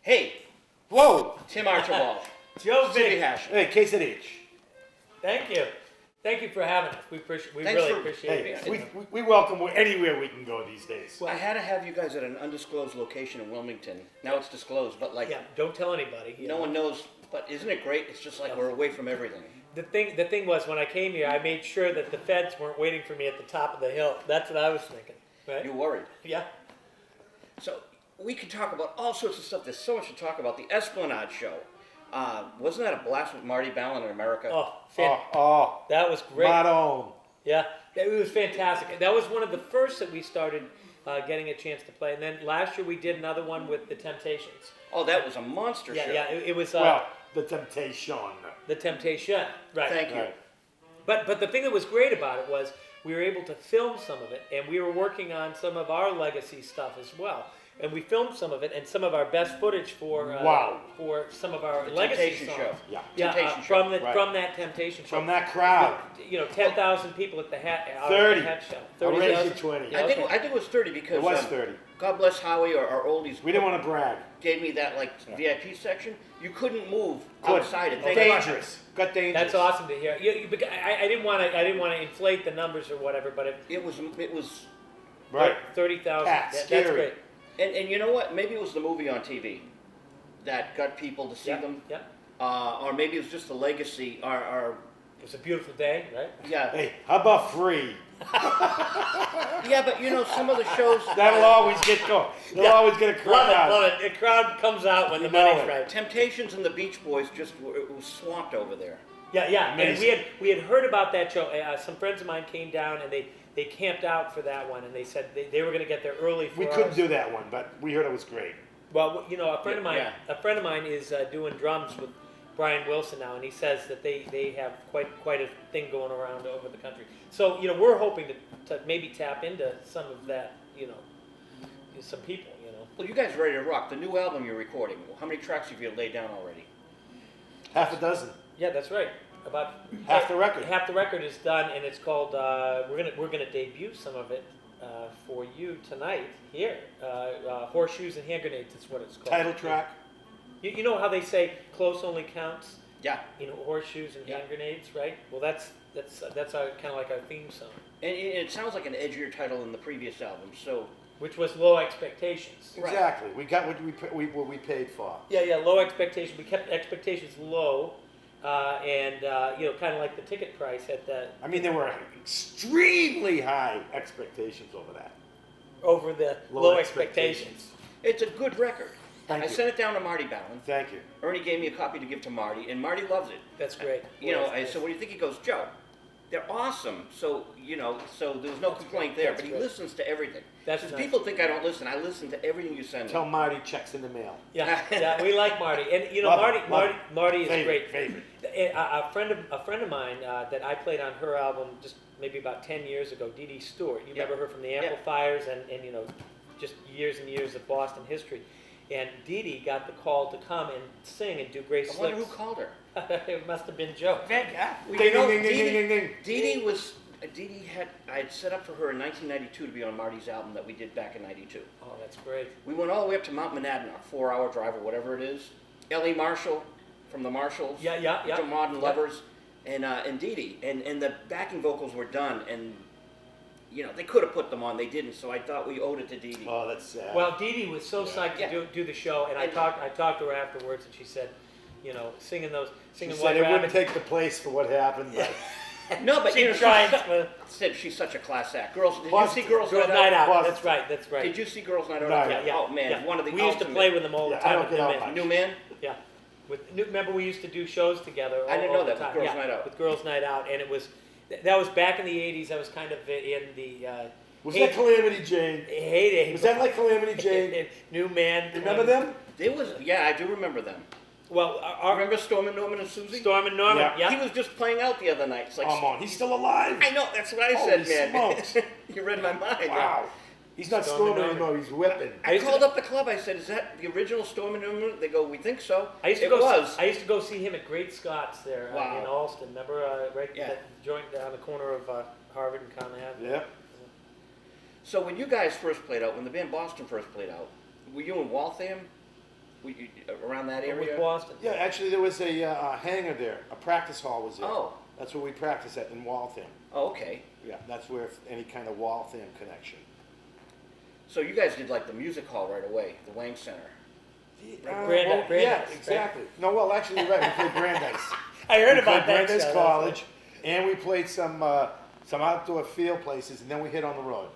Hey, Whoa! Tim Archibald. Joe Sybby Vic. Hashian. Hey, case of H. Thank you. Thank you for having us. We really appreciate Hey, it. we welcome anywhere we can go these days. I had to have you guys at an undisclosed location in Wilmington. Now it's disclosed, but like Yeah, don't tell anybody. no one knows. But isn't it great? It's just like we're away from everything. The thing was, when I came here, I made sure that the feds weren't waiting for me at the top of the hill. That's what I was thinking. Right? You're worried. Yeah. So we could talk about all sorts of stuff. There's so much to talk about. The Esplanade show. Wasn't that a blast with Marty Ballin in America? That was great. Madon. Yeah, it was fantastic. That was one of the first that we started getting a chance to play. And then last year we did another one with the Temptations. Oh, that was a monster show. Yeah, it was The Temptation. the Temptation. Right. Thank you. Right. But the thing that was great about it was we were able to film some of it, and we were working on some of our legacy stuff as well. And we filmed some of it, and some of our best footage for some of our The legacy Temptation songs. show. Yeah. Temptation from show. the Right. from that Temptation show. From that crowd. 10,000 people at the hat. 30. The hat show. I'll raise 30,000. you 20. Yeah, I think okay. it was 30 because It was 30. God bless Howie, our oldies. We didn't want to brag. Gave me that VIP section. You couldn't move Good. outside it. Thank God. Dangerous. Got dangerous. That's awesome to hear. I didn't want to inflate the numbers or whatever, but It was Right. 30,000. That's Scary. great. and you know what? Maybe it was the movie on TV that got people to see them. Yeah. Or maybe it was just the legacy. It was a beautiful day, right? Yeah. Hey, how about free? Yeah, but some of the shows. That'll always get going. They'll always get a crowd. Love it. The crowd comes out when the know money's it. right. Temptations and the Beach Boys it was swamped over there. Yeah. And Amazing. we had heard about that show. Some friends of mine came down and they camped out for that one, and they said they were going to get there early for We couldn't do that one, but we heard it was great. Well, a friend of mine, Yeah. is doing drums with Brian Wilson now, and he says that they have quite a thing going around over the country. So we're hoping to maybe tap into some of that, some people, Well, you guys are ready to rock. The new album you're recording. How many tracks have you laid down already? Half a dozen. Yeah, that's right. About Half the record. Half the record is done, and it's called. We're gonna debut some of it for you tonight here. Horseshoes and Hand Grenades is what it's called. Title track. You know how they say close only counts? Yeah. Horseshoes and hand grenades, right? Well, that's our kind of like our theme song, And it sounds like an edgier title than the previous album. So which was Low Expectations. Right. Exactly. We got what we paid for. Yeah, Low Expectations. We kept expectations low, and kind of like the ticket price at the I mean, there were extremely high expectations over that. over the Low low expectations. it's a good record. Thank I you. sent it down to Marty Ballin. Thank you. Ernie gave me a copy to give to Marty, and Marty loves it. That's great. I said, what do you think? He goes, Joe, they're awesome. So, so there was no complaint there, That's but he great. listens to everything. That's Because nice. people think I don't listen. I listen to everything you send me. Tell Marty checks in the mail. Yeah, we like Marty, and Love it. Marty is Favorite, great. favorite. A friend of mine that I played on her album just maybe about 10 years ago, Dee Dee Stewart. You remember her from the Amplifiers and just years and years of Boston history. And Dee Dee got the call to come and sing and do Grace I Slicks. wonder who called her. It must have been Joe. Ding, You know, ding, ding, ding, ding, ding. Dee Dee I had set up for her in 1992 to be on Marty's album that we did back in 92. Oh, that's great. We went all the way up to Mount Monadnock, 4-hour drive or whatever it is. Ellie Marshall from the Marshalls. Yeah. The Modern Lovers. And Dee Dee. And the backing vocals were done. And, they could have put them on. They didn't. So I thought we owed it to Dee Dee. Oh, that's sad. Well, Dee Dee was so psyched Yeah. to do the show, and I talked to her afterwards, and she said, singing she White said it Rabbit. wouldn't take the place for what happened. But No, but She tried. she's such a class act. Did you Plus, see Girls Girls Night Night Out? Out. Plus- That's right. Did you see Girls Night Out? No. Yeah. Oh man, yeah. one of the We used to ultimate- play with them all the Yeah, I time. don't at get New out Man. much. New Man. Yeah. Remember we used to do shows together. I didn't all know the that, with time. Girls Yeah, Night Out. With Girls Night Out, and that was back in the '80s. I was kind of in the. was that Calamity Jane? Heyday. Was that like Calamity Jane? New Man. Remember them? There was, I do remember them. Well, Remember Storm and Norman and Susie? Storm and Norman. Yeah. Yeah. He was just playing out the other night. It's like, Come on, he's still alive. I know, that's what I Holy said, man. smokes. You read my mind. Wow. He's not Storm and storming Norman. anymore, he's whipping. I called up the club. I said, "Is that the original Storm and Norman?" They go, "We think so." I used to It go. was. I used to go see him at Great Scott's there Wow. in Alston. Remember, right Yeah. that joint on the corner of Harvard and Conn Ave. Yeah. So when you guys first played out, when the band Boston first played out, were you in Waltham? Around that With area? Boston. Yeah, actually there was a hangar there. A practice hall was there. Oh. That's where we practiced at in Waltham. Oh, okay. Yeah, that's where any kind of Waltham connection. So you guys did like the music hall right away, the Wang Center. Brandeis, yeah, right? exactly. No, well, actually, you're right. We played Brandeis. I heard We about played that. Brandeis show. College, and we played some outdoor field places, and then we hit on the road.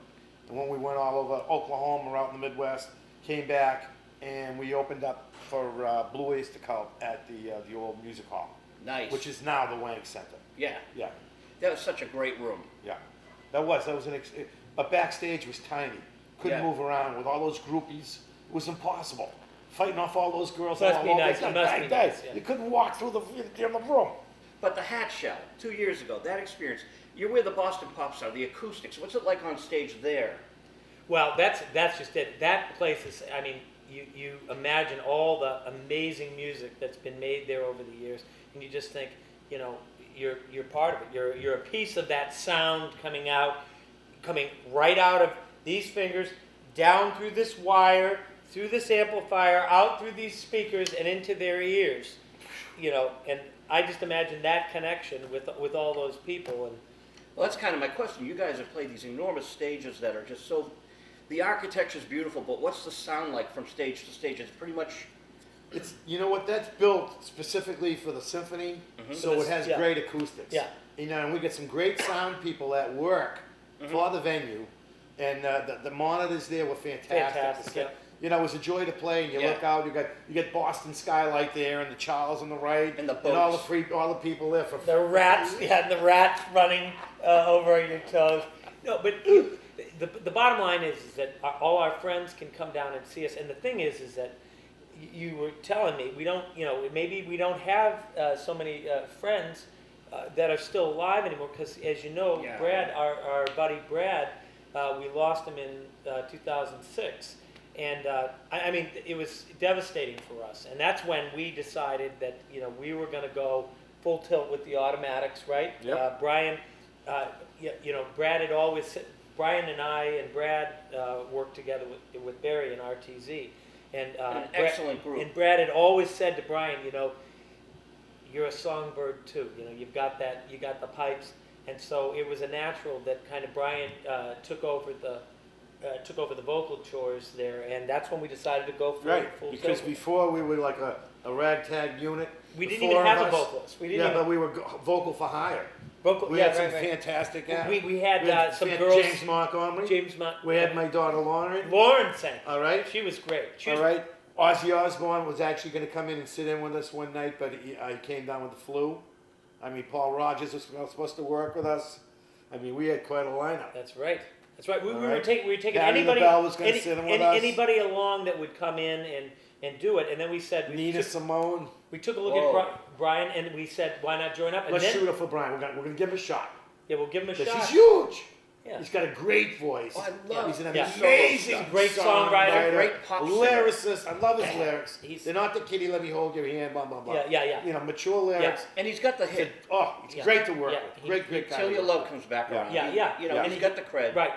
And when we went all over Oklahoma, or out in the Midwest, came back, and we opened up for Blue Oyster Cult at the old music hall, Nice. which is now the Wang Center. Yeah. Yeah, That was such a great room. yeah. That was but backstage was tiny. Couldn't Yeah. move around with all those groupies. It was impossible. Fighting off all those girls. Must all be over. nice, it must be nice, yeah. You couldn't walk through in the room. But the Hat Shell, 2 years ago, that experience, you're where the Boston Pops are, the acoustics. What's it like on stage there? Well, that's just it. That place is, I mean, you imagine all the amazing music that's been made there over the years, and you just think, you know, you're part of it. You're a piece of that sound coming right out of these fingers, down through this wire, through this amplifier, out through these speakers, and into their ears. You know, and I just imagine that connection with all those people. And Well, that's kind of my question. You guys have played these enormous stages that are just so... The architecture's beautiful, but what's the sound like from stage to stage? It's pretty much... You know what? That's built specifically for the symphony, so it has yeah. great acoustics. Yeah. You know, and we get some great sound people that work for the venue, and the monitors there were fantastic. Fantastic, yeah. You know, it was a joy to play. And you Yeah. look out, you get Boston skylight there, and the Charles on the right, And the all boats. all the people there for the rats, and the rats running over your toes. No, but the bottom line is that all our friends can come down and see us. And the thing is that you were telling me we don't, you know, maybe we don't have so many friends that are still alive anymore because, as you know, Yeah. Brad, our buddy Brad, we lost him in 2006. And I mean, it was devastating for us. And that's when we decided that, you know, we were going to go full tilt with the Automatics, right? Yep. Brian, you know, Brian and I and Brad worked together with Barry and RTZ. And An excellent group. And Brad had always said to Brian, you know, you're a songbird too. You know, you got the pipes. And so it was a natural that kind of Brian took over the vocal chores there, and that's when we decided to go for full because tilt. before we were like a ragtag unit. We didn't the even four have of a us. vocalist. We didn't But we were vocal for hire. vocal. We Yeah, had some right, right. fantastic. We had some girls. James Montgomery. We had my daughter Lauren. Lauren sang. All right. She was great. All right. Ozzy Osbourne was actually going to come in and sit in with us one night, but he came down with the flu. I mean, Paul Rogers was supposed to work with us. I mean, we had quite a lineup. That's right. That's right. We All were right. taking Patti anybody LaBelle was gonna sit in with us. anybody along that would come in and do it, and then we said Nina Simone. we took a look Whoa. at Brian, and we said, why not join up? And Let's then, shoot it for Brian. We're gonna give him a shot. Yeah, we'll give him a Because shot. he's huge. Yeah. He's got a great voice. Oh, I love He's an Yeah. amazing He's a great songwriter, great pop singer. lyricist. I love his lyrics. He's- They're not the kitty, let me hold your hand, blah, blah, blah. Yeah. You know, mature lyrics. And he's got the hit. It's Yeah. great to work Yeah. with. Great guy. Till to Your work Love with. comes back Yeah. around. Yeah. You know, Yeah. and he's got the cred. Right.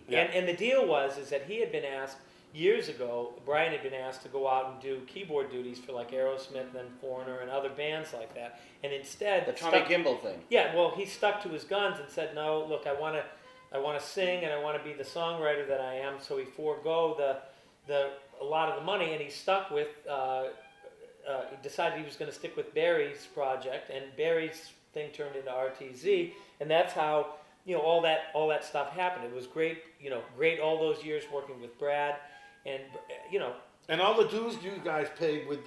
Yeah. And the deal is that he had been asked years ago. Brian had been asked to go out and do keyboard duties for like Aerosmith and Foreigner and other bands like that. And instead, The Tommy Gimbel thing. Yeah, well, he stuck to his guns and said, "No, look, I want to sing and I want to be the songwriter that I am." So he forego a lot of the money, and he stuck with. He decided he was going to stick with Barry's project, and Barry's thing turned into RTZ, and that's how all that stuff happened. It was great, great all those years working with Brad, and And all the dues you guys paid with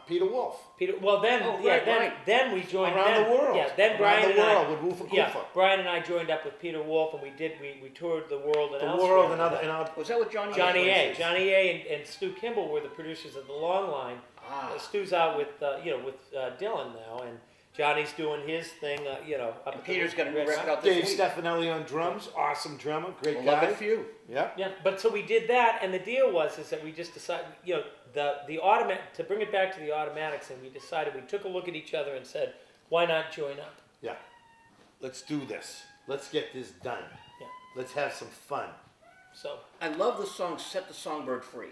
Peter Wolf. Peter. Well, then, Oh, yeah, right. then we joined Around the world. Yeah, then Brian Around the and I, world with Woofa Koofa. yeah, Brian and I joined up with Peter Wolf, and we toured the world and The elsewhere. world and other. Was that with Johnny? Johnny A. places? Johnny A. and Stu Kimball were the producers of the Long Line. Ah. Stu's out with Dylan now, and Johnny's doing his thing. Up And at Peter's the got a new Red record Rock. out this Dave week. Stefanelli on drums. Awesome drummer. Great We'll guy. love it for you. Yeah. Yeah, but so we did that, and the deal was that we just decided, to bring it back to the Automatics, and we decided, we took a look at each other and said, why not join up? Yeah. Let's do this. Let's get this done. Yeah. Let's have some fun. So, I love the song "Set the Songbird Free."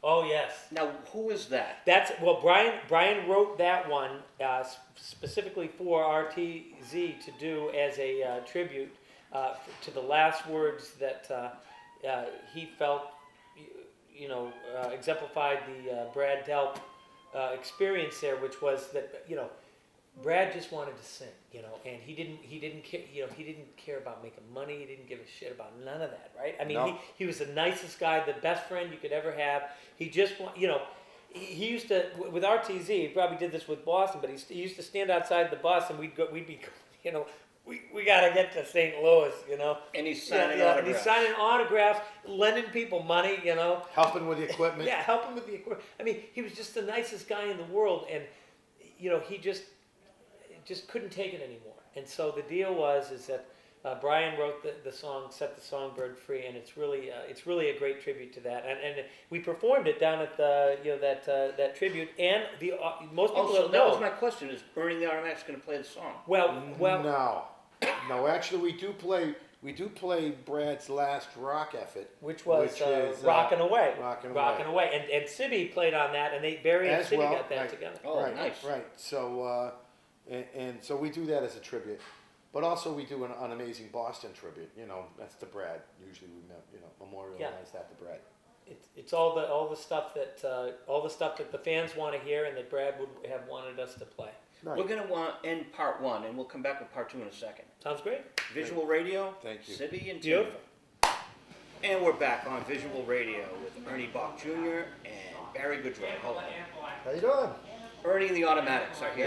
Oh, yes. Now, who is that? Well, Brian wrote that one specifically for RTZ to do as a tribute to the last words that he felt, exemplified the Brad Delp experience there, which was that, Brad just wanted to sing, and he didn't care, he didn't care about making money. He didn't give a shit about none of that, right? I mean, No. he was the nicest guy, the best friend you could ever have. He just, he used to, with RTZ, he probably did this with Boston, but he used to stand outside the bus and we'd be, we got to get to St. Louis, And he's signing And autographs. he's signing autographs, lending people money, Helping with the equipment. Yeah, helping with the equipment. I mean, he was just the nicest guy in the world, and he just couldn't take it anymore. And so the deal is that Brian wrote the song "Set the Songbird Free," and it's really a great tribute to that. And we performed it down at the that tribute, and the most people So don't that know. was my question: is Ernie the Automatics going to play the song? Well, No. Actually, we do play Brad's last rock effort, which was is, "Rockin' Away." Rockin' Rockin' Away, and Sybby played on that, and Barry and As Sybby well, got that right. together. Oh, right, nice. Right. So, and so we do that as a tribute, but also we do an amazing Boston tribute. That's to Brad. Usually we memorialize that to Brad. It's all the stuff that the fans want to hear, and that Brad would have wanted us to play. Right. We're going to end part 1, and we'll come back with part 2 in a second. Sounds great. Visual radio. Thank you. Sybby and Beautiful. Tim. And we're back on Visual Radio with Ernie Bach Jr. and Barry Goodrow. Hold on. How you doing? Ernie and the Automatics are here.